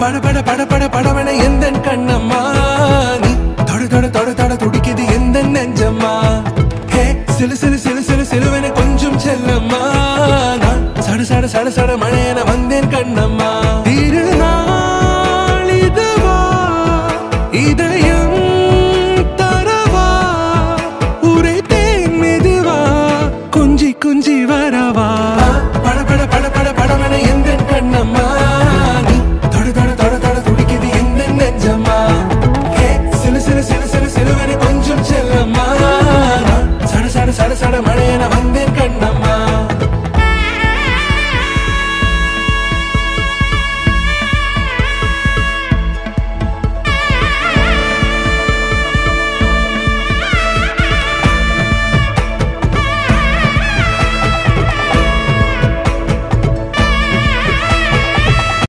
பட பட பட பட படவன எந்த கண்ணம்மா நீ தொட தொட தொட தொட துடிக்குது எந்த நெஞ்சம்மா ஹே சிலு சிலு சிலு சிலு சிலுவன கொஞ்சம் செல்லம்மா நான் சட சட சட சட மழையன வந்தேன் கண்ணம்மா